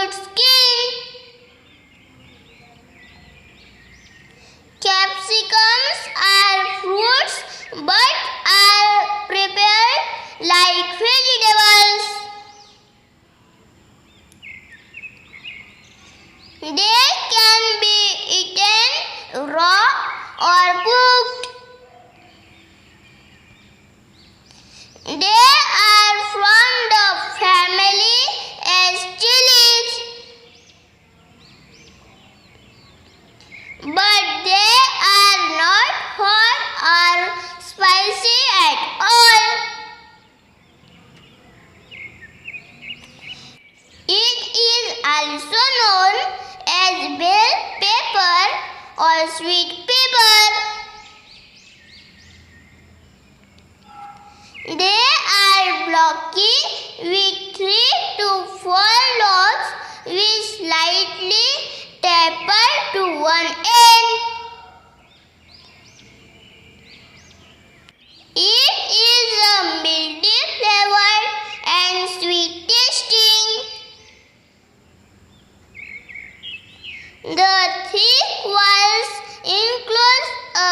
fruit skin. Capsicums are fruits but are prepared like vegetables. They can be eaten raw or cooked. They are from the family as chilies, but they are not hot or spicy at all. It is also known as bell pepper or sweet pepper. They are blocky with 3 to 4 lobes which slightly taper to one end. It is a milky flavored and sweet tasting. The thick walls enclose a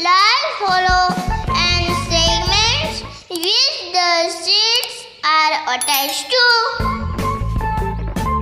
large hollow and segments which the seeds are attached to.